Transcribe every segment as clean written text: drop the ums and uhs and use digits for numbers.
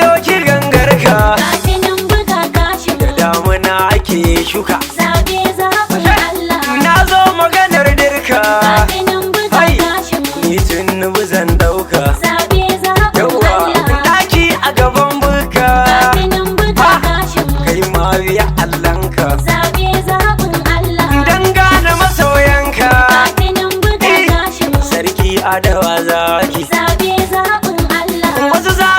doki gangarka. Da damuna ake shuka. Na zo maganar dirka. Ni Tinubu zan dauka. Yawa daki a gaban buka. Kai ma biya Allahnka. Dan gane masoyanka. Sarki adawa zaki.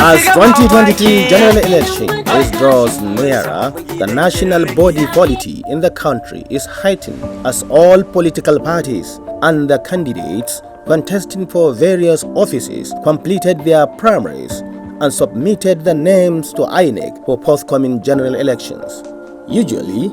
As 2023 general election is draws nearer, the national body polity in the country is heightened as all political parties and the candidates contesting for various offices completed their primaries and submitted the names to INEC for forthcoming general elections. Usually,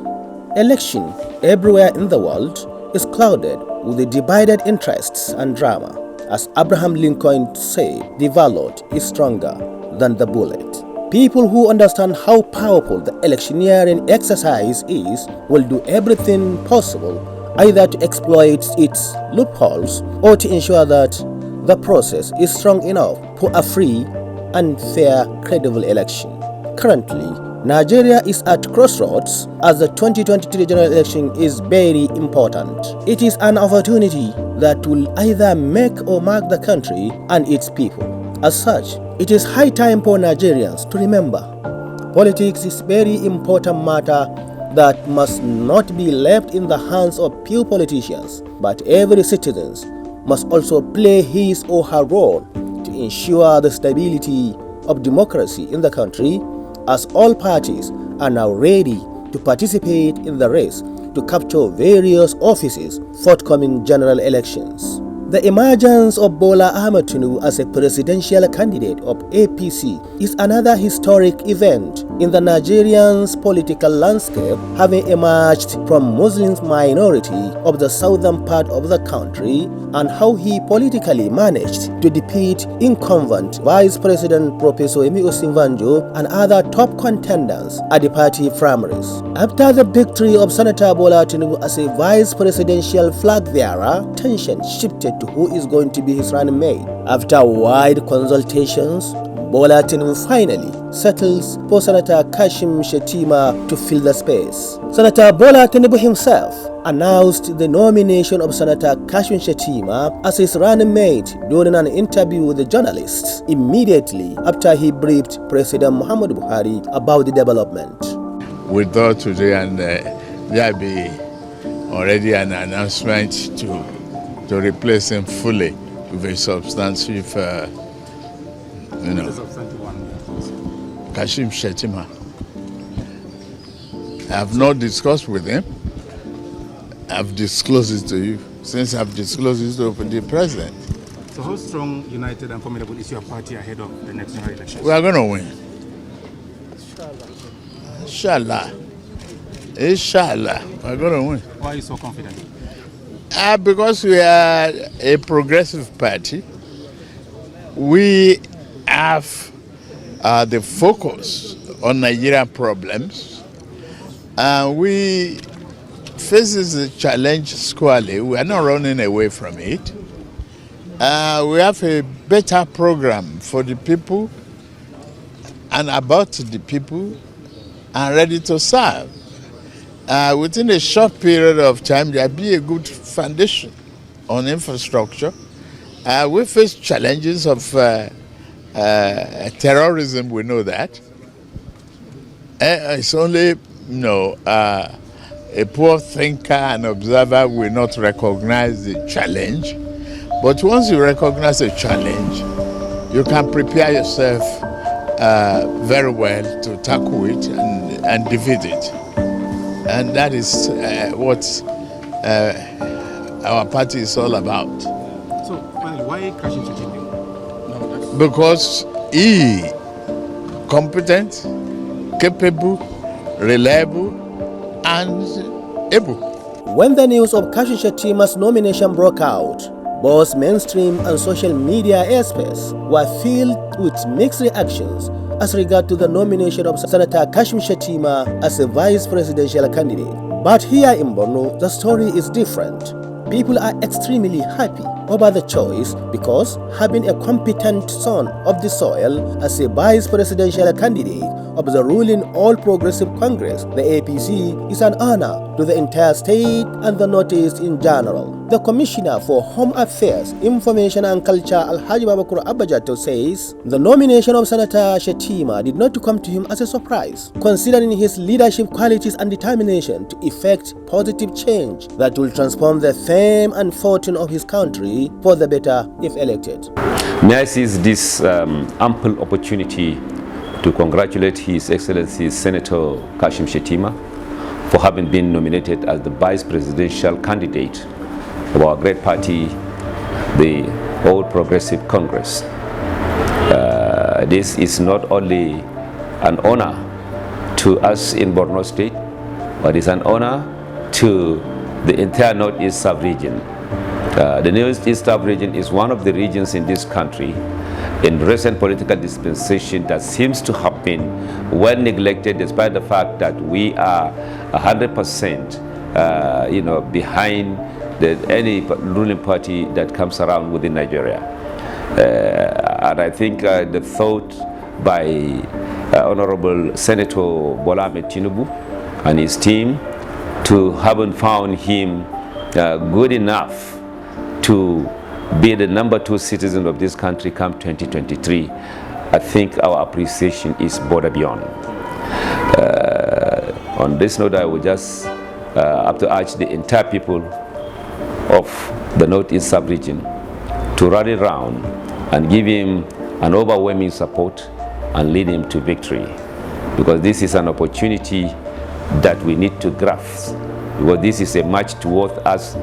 election everywhere in the world is clouded with the divided interests and drama. As Abraham Lincoln said, the ballot is stronger than the bullet. People who understand how powerful the electioneering exercise is will do everything possible either to exploit its loopholes or to ensure that the process is strong enough for a free and fair, credible election. Currently, Nigeria is at crossroads as the 2023 general election is very important. It is an opportunity that will either make or mark the country and its people. As such, it is high time for Nigerians to remember politics is a very important matter that must not be left in the hands of few politicians, but every citizen must also play his or her role to ensure the stability of democracy in the country, as all parties are now ready to participate in the race to capture various offices forthcoming general elections. The emergence of Bola Ahmed Tinubu as a presidential candidate of APC is another historic event in the Nigerian political landscape, having emerged from Muslim minority of the southern part of the country, and how he politically managed to defeat incumbent Vice President Professor Yemi Osinbajo and other top contenders at the party primaries. After the victory of Senator Bola Tinubu as a vice presidential flag bearer, tension shifted to who is going to be his running mate. After wide consultations, Bola Tinubu finally settles for Senator Kashim Shettima to fill the space. Senator Bola Tinubu himself announced the nomination of Senator Kashim Shettima as his running mate during an interview with the journalists immediately after he briefed President Muhammadu Buhari about the development. We thought today and there be already an announcement to replace him fully with a substantive, Kashim Shettima. I have not discussed with him. I've disclosed it to you since I've disclosed it to the president. So how strong, united and formidable is your party ahead of the next general election? We are going to win. Inshallah. Inshallah. We are going to win. Why are you so confident? Because we are a progressive party. We have the focus on Nigerian problems. We face the challenge squarely. We are not running away from it. We have a better program for the people and about the people and ready to serve. Within a short period of time, there will be a good foundation on infrastructure. We face challenges of terrorism, we know that. It's only, a poor thinker and observer will not recognize the challenge. But once you recognize a challenge, you can prepare yourself very well to tackle it and defeat it. And that is what our party is all about. So, why Kashim Shettima? Because he competent, capable, reliable, and able. When the news of Kashim Shettima's nomination broke out, both mainstream and social media airspace were filled with mixed reactions as regard to the nomination of Senator Kashim Shettima as a vice presidential candidate. But here in Borno, the story is different. People are extremely happy over the choice because having a competent son of the soil as a vice presidential candidate of the ruling All Progressive Congress, the APC, is an honor to the entire state and the Northeast in general. The Commissioner for Home Affairs, Information and Culture, Alhaji Babakura Abajato, says the nomination of Senator Shettima did not come to him as a surprise, considering his leadership qualities and determination to effect positive change that will transform the fame and fortune of his country for the better if elected. May I seize this ample opportunity to congratulate His Excellency Senator Kashim Shettima for having been nominated as the vice presidential candidate of our great party, the All Progressive Congress. This is not only an honor to us in Borno State, but it's an honor to the entire Northeast sub-region. The Northeast sub-region is one of the regions in this country in recent political dispensation that seems to have been well neglected, despite the fact that we are 100% behind any ruling party that comes around within Nigeria. And I think the thought by Honorable Senator Bola Ahmed Tinubu and his team to having found him good enough to be the number 2 citizen of this country come 2023, I think our appreciation is border beyond. On this note, I would just have to urge the entire people of the Northeast sub-region to rally round and give him an overwhelming support and lead him to victory, because this is an opportunity that we need to grasp, because this is a match towards us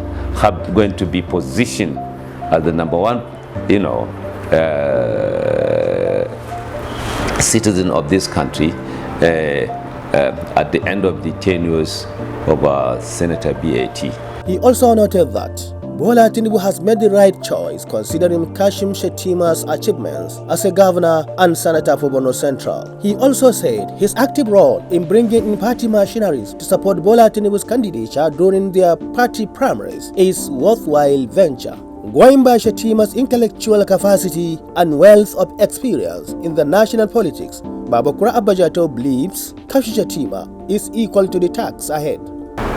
going to be positioned as the number 1 citizen of this country at the end of the tenures of Senator BAT. He also noted that Bola Tinubu has made the right choice considering Kashim Shettima's achievements as a governor and senator for Borno Central. He also said his active role in bringing in party machineries to support Bola Tinubu's candidature during their party primaries is worthwhile venture. Going by Shettima's intellectual capacity and wealth of experience in the national politics, Babakura Abajato believes Kashim Shettima is equal to the task ahead.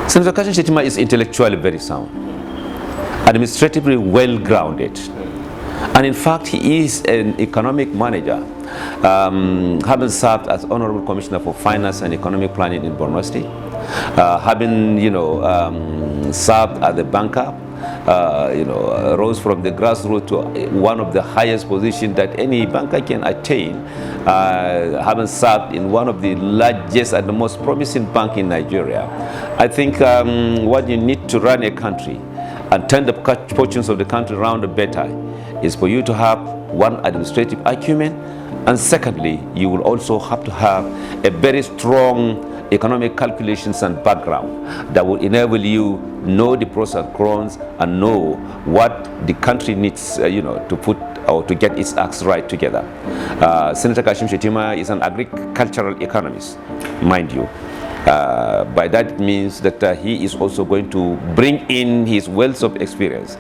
Senator Kashim Shettima is intellectually very sound, administratively well-grounded, and in fact he is an economic manager, having served as Honorable Commissioner for Finance and Economic Planning in Borno State, having served as a banker, rose from the grassroots to one of the highest positions that any banker can attain, having served in one of the largest and the most promising bank in Nigeria. I think what you need to run a country and turn the fortunes of the country around better is for you to have one, administrative acumen, and secondly, you will also have to have a very strong economic calculations and background that will enable you know the pros and cons and know what the country needs to put or to get its acts right together. Senator Kashim Shettima is an agricultural economist, mind you. By that means that he is also going to bring in his wealth of experience,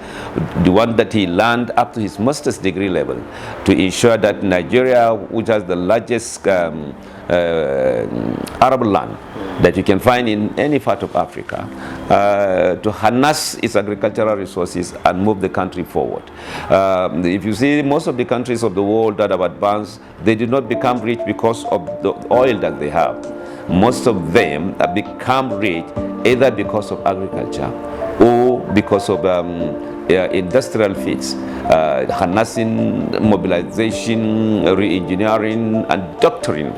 the one that he learned up to his master's degree level, to ensure that Nigeria, which has the largest arable land that you can find in any part of Africa, to harness its agricultural resources and move the country forward. If you see most of the countries of the world that have advanced, they did not become rich because of the oil that they have. Most of them have become rich either because of agriculture or because of industrial feats, harnessing, mobilization, re-engineering, and doctoring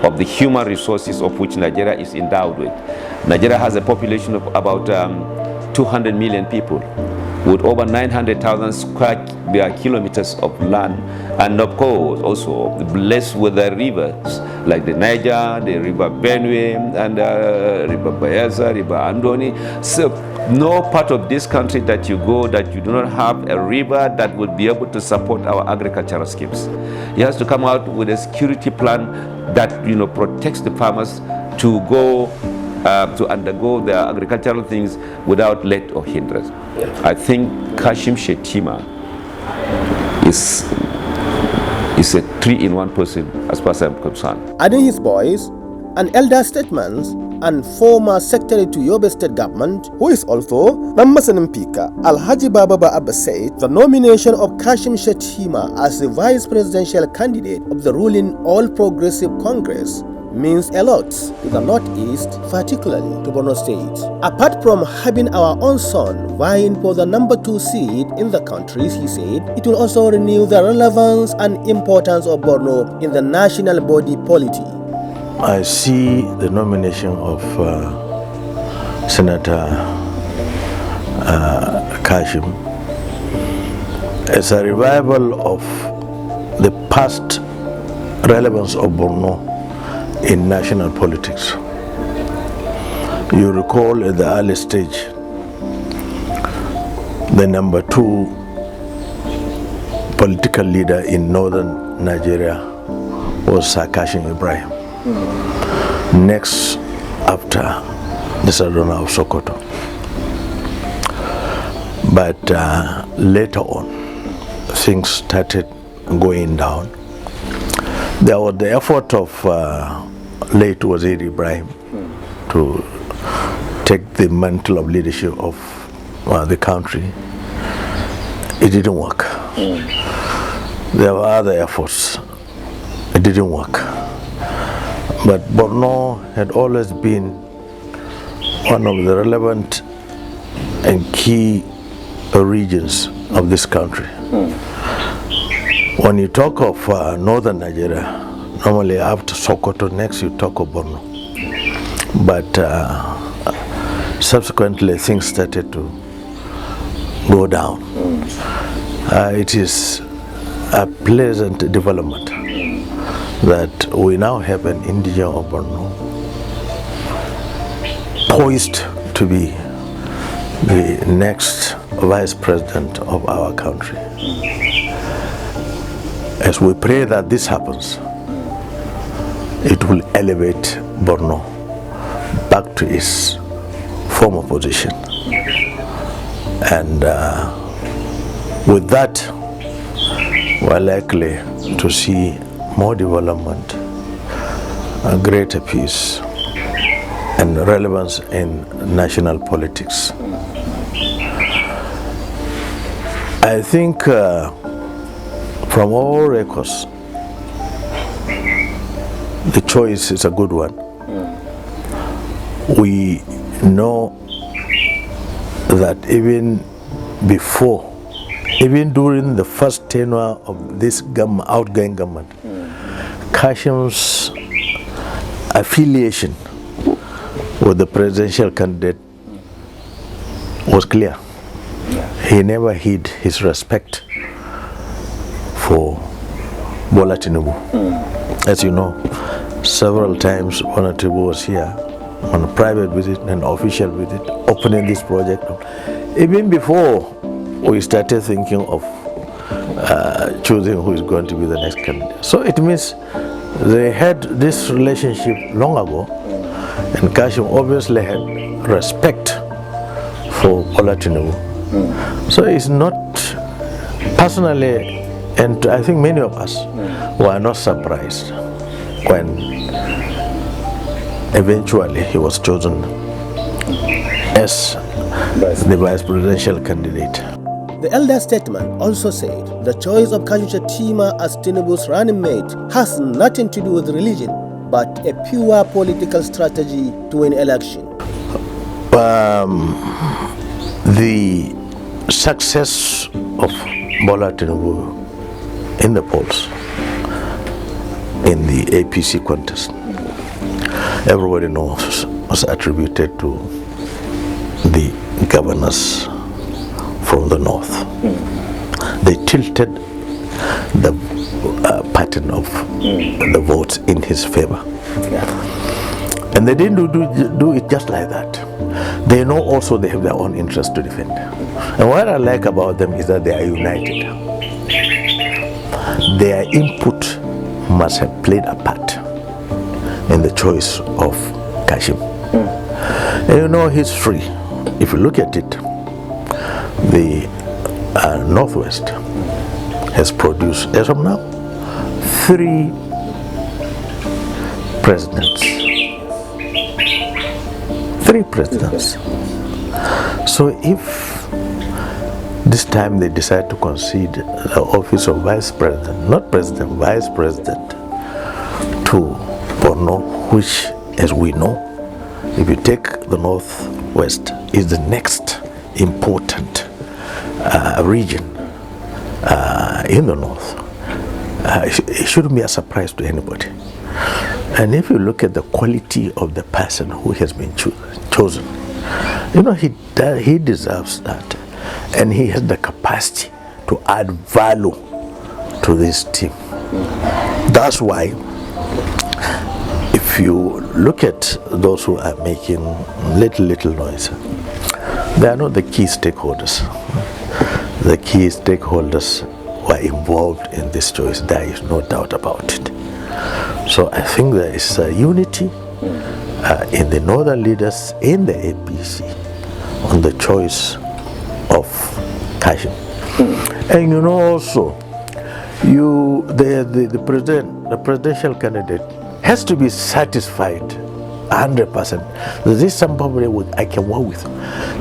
of the human resources of which Nigeria is endowed with. Nigeria has a population of about 200 million people, with over 900,000 square kilometers of land, and of course also blessed with the rivers like the Niger, the River Benue, and River Bayelsa, River Andoni. So no part of this country that you go that you do not have a river that will be able to support our agricultural schemes. It has to come out with a security plan that protects the farmers to go to undergo their agricultural things without let or hindrance. I think Kashim Shettima is a 3-in-1 person as far as I'm concerned. Adding his voice, an elder statesman and former secretary to Yobe State government, who is also Nambasan Mpika, Alhaji Baba Abba said the nomination of Kashim Shettima as the vice presidential candidate of the ruling All Progressive Congress means a lot to the Northeast, particularly to Borno State. Apart from having our own son vying for the number 2 seat in the country, he said, it will also renew the relevance and importance of Borno in the national body polity. I see the nomination of Senator Kashim as a revival of the past relevance of Borno in national politics. You recall at the early stage, the number 2 political leader in northern Nigeria was Kashim Ibrahim. Next, after the Sardona of Sokoto. But later on, things started going down. There was the effort of late Wazir Ibrahim to take the mantle of leadership of the country. It didn't work. There were other efforts. It didn't work. But Borno had always been one of the relevant and key regions of this country. When you talk of northern Nigeria, normally after Sokoto, next you talk of Borno. But subsequently things started to go down. It is a pleasant development that we now have an indigenous of Borno poised to be the next vice president of our country. As we pray that this happens, it will elevate Borno back to its former position. And with that, we're likely to see more development, a greater peace, and relevance in national politics. I think from all records, the choice is a good one. We know that even during the first tenure of this outgoing government, Kashim's affiliation with the presidential candidate was clear. He never hid his respect for Bola Tinubu. As you know, several times Bola Tinubu was here on a private visit and official visit, opening this project. Even before we started thinking of choosing who is going to be the next candidate. So it means they had this relationship long ago, and Kashim obviously had respect for Bola Tinubu. So it's not personally, and I think many of us were not surprised when eventually he was chosen as the vice presidential candidate. The elder statesman also said the choice of Kashim Shettima as Tinubu's running mate has nothing to do with religion, but a pure political strategy to win election. The success of Bola Tinubu in the polls in the APC contest, everybody knows, was attributed to the governors from the north. They tilted the pattern of the votes in his favor. And they didn't do it just like that. They know also they have their own interest to defend. And what I like about them is that they are united. Their input must have played a part in the choice of Kashim. You know history, if you look at it, the Northwest has produced, as of now, 3 presidents. 3 presidents. So if this time they decide to concede the office of vice president, not president, vice president, to Borno, which, as we know, if you take the Northwest, is the next important region in the North. It shouldn't be a surprise to anybody. And if you look at the quality of the person who has been chosen, you know, he deserves that. And he has the capacity to add value to this team. That's why, if you look at those who are making little noise, they are not the key stakeholders. The key stakeholders were involved in this choice. There is no doubt about it. So I think there is a unity in the northern leaders in the APC on the choice of Kashim. And you know also, the presidential candidate has to be satisfied 100%. This is somebody I can work with.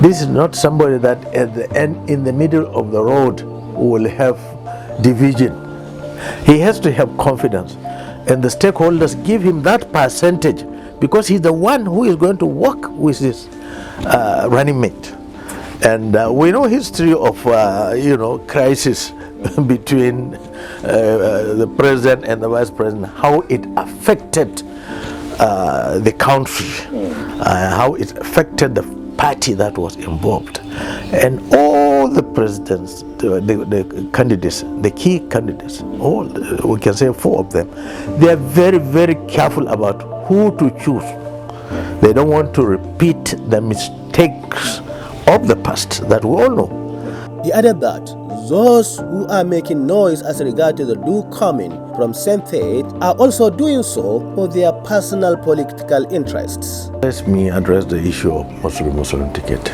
This is not somebody that at the end, in the middle of the road, will have division. He has to have confidence, and the stakeholders give him that percentage, because he's the one who is going to work with his running mate. And we know history of crisis between the president and the vice president, how it affected the country, how it affected the party that was involved. And all the presidents, the candidates, the key candidates, we can say 4 of them, they are very, very careful about who to choose. They don't want to repeat the mistakes of the past that we all know. He added that those who are making noise as regard to the do coming from same faith are also doing so for their personal political interests. Let me address the issue of Muslim ticket.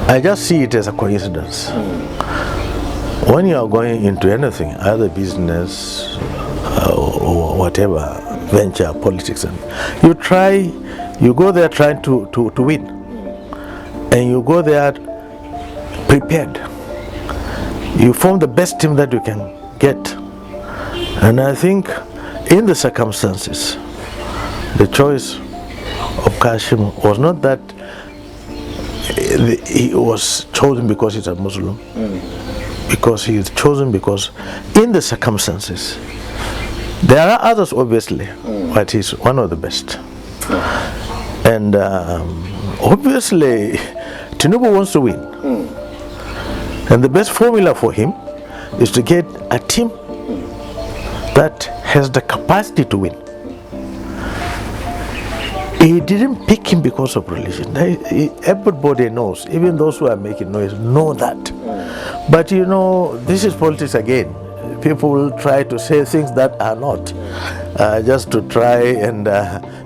I just see it as a coincidence. When you are going into anything, either business or whatever, venture, politics, and you go there trying to win. And you go there prepared. You form the best team that you can get. And I think in the circumstances, the choice of Kashim was not that he was chosen because he's a Muslim, because he is chosen because in the circumstances, there are others obviously, but he's one of the best. And obviously, Tinubu wants to win. And the best formula for him is to get a team that has the capacity to win. He didn't pick him because of religion. Everybody knows, even those who are making noise know that. But you know, this is politics again. People will try to say things that are not, just to try and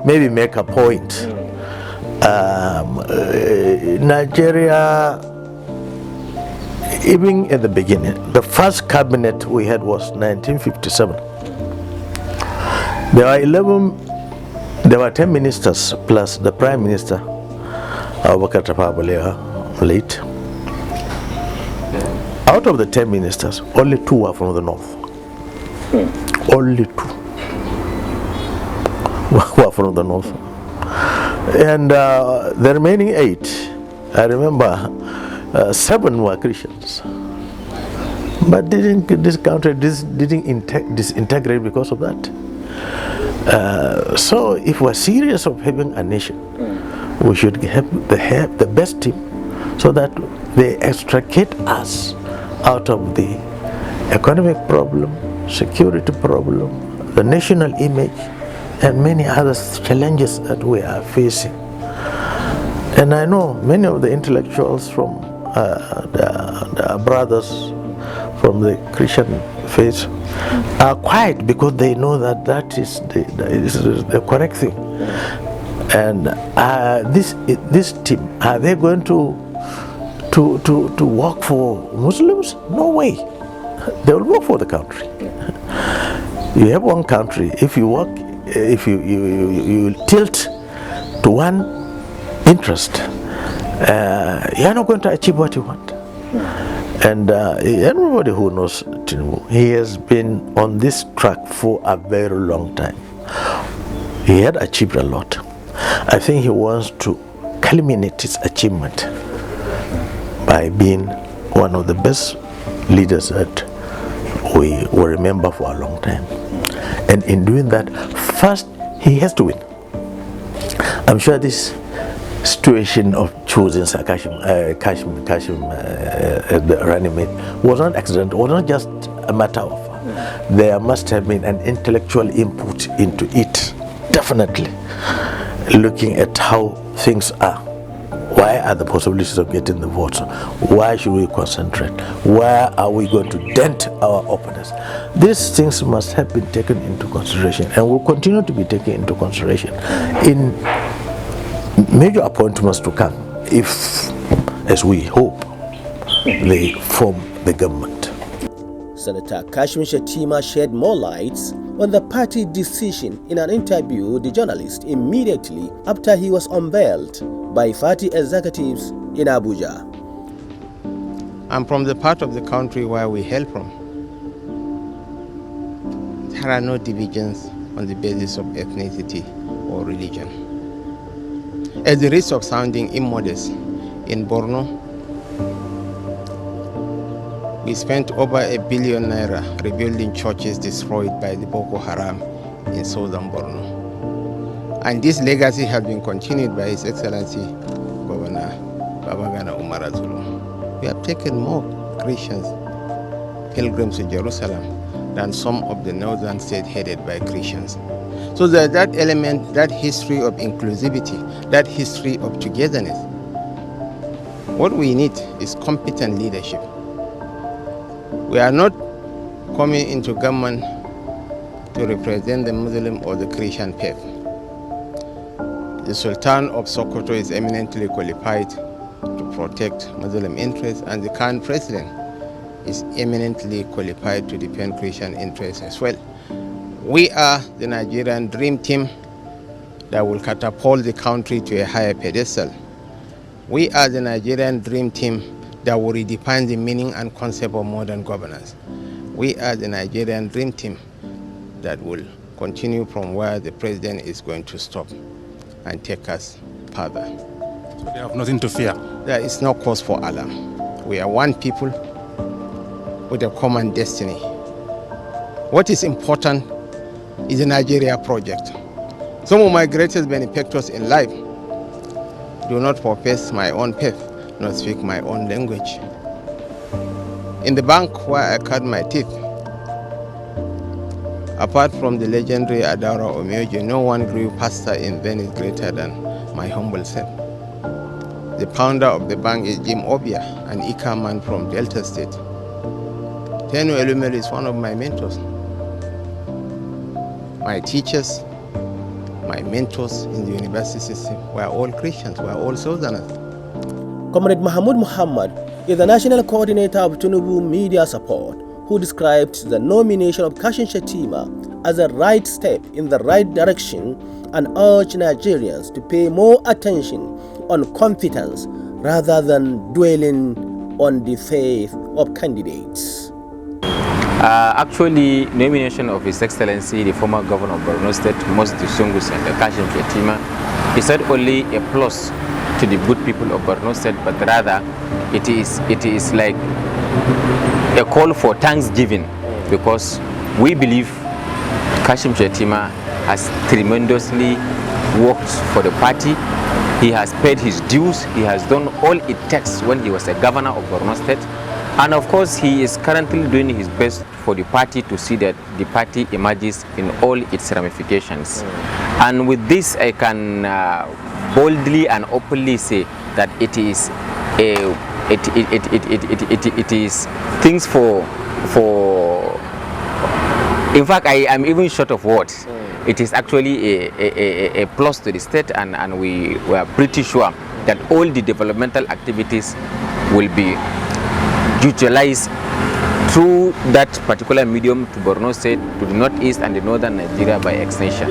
maybe make a point. Nigeria, even at the beginning, the first cabinet we had was 1957. There were 10 ministers plus the Prime Minister, Abubakar Tafawa Balewa, late. Out of the 10 ministers, only 2 were from the north. Only 2 were from the north. And the remaining 8, I remember 7 were Christians. But this country didn't disintegrate because of that. So if we're serious of having a nation, we should have the best team so that they extricate us out of the economic problem, security problem, the national image, and many other challenges that we are facing. And I know many of the intellectuals from the brothers from the Christian faith are quiet because they know that is the correct thing. And this team, are they going to work for Muslims? No way. They will work for the country. You have one country. If you work, if you tilt to one interest, you are not going to achieve what you want. And everybody who knows Tinubu, he has been on this track for a very long time. He had achieved a lot. I think he wants to culminate his achievement by being one of the best leaders that we will remember for a long time. And in doing that, first he has to win. I'm sure this situation of choosing Kashim the running mate was not accidental, was not just a matter of. There must have been an intellectual input into it, definitely, looking at how things are. Why are the possibilities of getting the votes? Why should we concentrate? Where are we going to dent our opponents? These things must have been taken into consideration and will continue to be taken into consideration in major appointments to come, if, as we hope, they form the government. Senator Kashim Shettima shed more light on the party decision in an interview with the journalist immediately after he was unveiled by party executives in Abuja. I'm from the part of the country where we hail from. There are no divisions on the basis of ethnicity or religion. At the risk of sounding immodest, in Borno, we spent over ₦1 billion rebuilding churches destroyed by the Boko Haram in southern Borno. And this legacy has been continued by His Excellency Governor Babagana Umar Azulu. We have taken more Christians, pilgrims to Jerusalem, than some of the northern states headed by Christians. So that element, that history of inclusivity, that history of togetherness, what we need is competent leadership. We are not coming into government to represent the Muslim or the Christian faith. The Sultan of Sokoto is eminently qualified to protect Muslim interests, and the current president is eminently qualified to defend Christian interests as well. We are the Nigerian dream team that will catapult the country to a higher pedestal. We are the Nigerian dream team that will redefine the meaning and concept of modern governance. We are the Nigerian dream team that will continue from where the president is going to stop and take us further. So they have nothing to fear? There is no cause for alarm. We are one people with a common destiny. What is important is the Nigeria project. Some of my greatest benefactors in life do not profess my own faith, nor speak my own language. In the bank where I cut my teeth, apart from the legendary Adara Omyojo, no one grew faster in Venice greater than my humble self. The founder of the bank is Jim Obia, an Ika man from Delta State. Tenu Elumelu is one of my mentors. My teachers, my mentors in the university system were all Christians, were all Southerners. Comrade Mahmoud Muhammad is the national coordinator of Tinubu Media Support, who described the nomination of Kashim Shettima as a right step in the right direction and urged Nigerians to pay more attention on competence rather than dwelling on the faith of candidates. Actually, nomination of His Excellency, the former governor of Borno State, most distinguished Senator Kashim Shettima, is not only a plus to the good people of Borno State, but rather it is like a call for thanksgiving, because we believe Kashim Shettima has tremendously worked for the party. He has paid his dues. He has done all it takes when he was a governor of Borno State. And of course, he is currently doing his best for the party to see that the party emerges in all its ramifications. And with this, I can boldly and openly say that it is it is things for in fact, I am even short of words, it is actually a plus to the state, and we were pretty sure that all the developmental activities will be utilized through that particular medium to Borno State, to the northeast and the northern Nigeria by extension.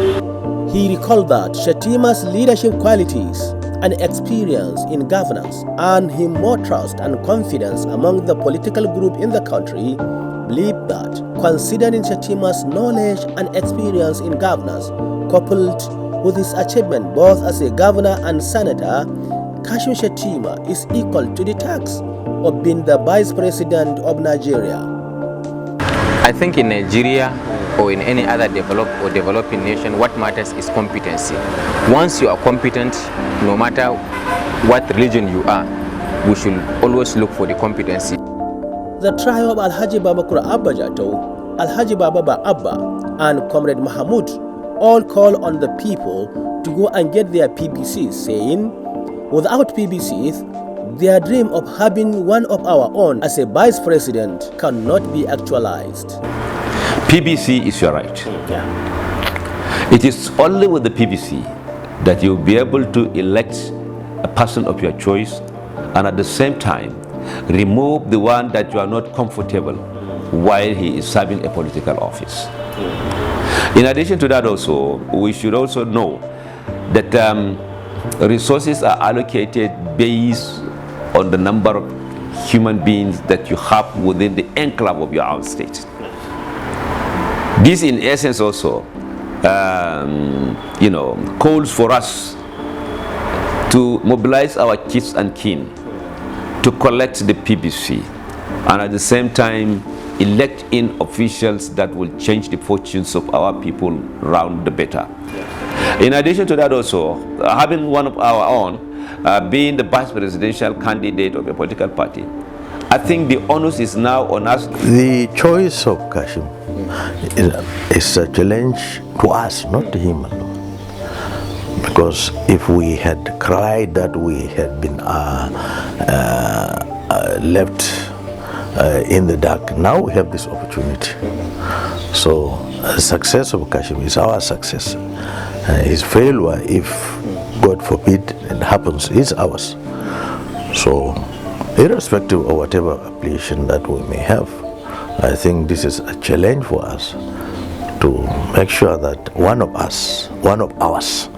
He recalled that Shettima's leadership qualities and experience in governance earned him more trust and confidence among the political group in the country. Believed that, considering Shettima's knowledge and experience in governance, coupled with his achievement both as a governor and senator, Kashim Shettima is equal to the task of being the vice president of Nigeria. I think in Nigeria or in any other developed or developing nation, what matters is competency. Once you are competent, no matter what religion you are, we should always look for the competency. The trio of Alhaji Babakura Abba Jato, Alhaji Baba Abba, and Comrade Mahmoud all call on the people to go and get their PBCs, saying, without PBCs, their dream of having one of our own as a vice president cannot be actualized. PBC is your right. Yeah. It is only with the PBC that you'll be able to elect a person of your choice, and at the same time remove the one that you are not comfortable while he is serving a political office. In addition to that, also we should also know that resources are allocated based on the number of human beings that you have within the enclave of your own state. This in essence also calls for us to mobilize our kids and kin to collect the PBC, and at the same time elect in officials that will change the fortunes of our people round the better. In addition to that, also having one of our own being the vice presidential candidate of a political party, I think the onus is now on us. The choice of Kashim is a challenge to us, not to him alone. Because if we had cried that we had been left in the dark, now we have this opportunity. So the success of Kashim is our success. His failure, if God forbid it happens, is ours. So irrespective of whatever affiliation that we may have, I think this is a challenge for us to make sure that one of ours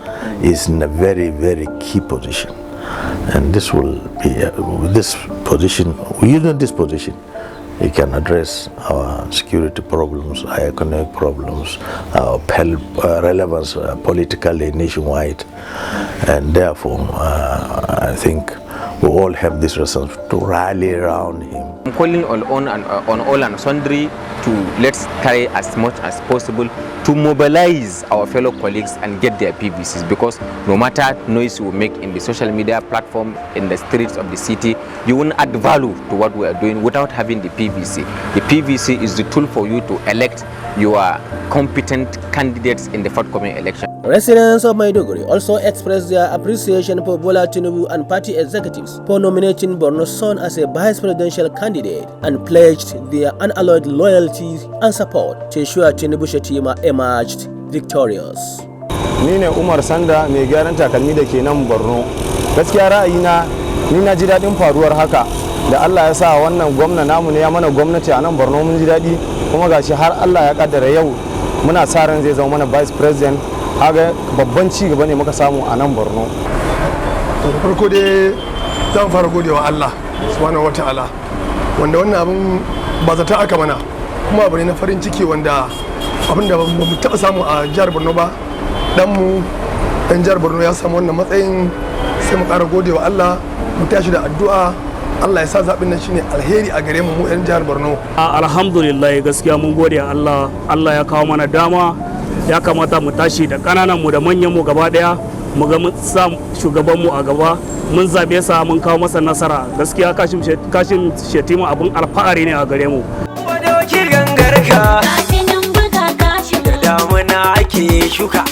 is in a very, very key position. And this will be, this position, using this position, we can address our security problems, our economic problems, our relevance politically nationwide. And therefore, I think we all have this reason to rally around him. I'm calling on all and sundry to let's try as much as possible to mobilize our fellow colleagues and get their PVCs, because no matter noise we make in the social media platform, in the streets of the city, you won't add value to what we are doing without having the PVC. The PVC is the tool for you to elect your competent candidates in the forthcoming election. Residents of Maiduguri also expressed their appreciation for Bola Tinubu and party executives for nominating Borno's son as a vice presidential candidate, and pledged their unalloyed loyalty and support to ensure Tinubu Shettima emerged victorious. Ni ne Umar Sanda, mai gyaran takalmi da ke nan Borno. Gaskiya ra'ayina, ni na ji daɗin faruwar haka da Allah ya sa wannan gwamna namu ne ya mana gwamnati a nan Borno, mun ji daɗi, kuma gashi har Allah ya kaddara yau muna sa ran zai zama mana vice president. Haga babban ci gaba ne muka samu a nan Borno. Da farko dai zan fara godewa Allah subhanahu wataala wanda wannan abin ba zata aka mana, kuma abu ne na farin ciki wanda abin da ba mu taɓa samu a jihar Borno ba. Ɗanmu ɗan jihar Borno ya samu wannan matsayin, sai mu ƙara godewa Allah, mu tashi da addu'a Allah ya sa zaɓin nan shine alheri a gare mu 'yan jihar Borno. Alhamdulillah, gaskiya mun gode Allah, Allah ya kawo mana dama. Ya kamata mu tashi da kananan mu da manyan mu gaba daya, mu ga mun sa shugaban mu a gaba, mun zabe sa, mun kawo masa nasara. Gaskiya Kashim Shettima abun alfahari ne a gare mu. Doki gangarka, da damuna ake shuka.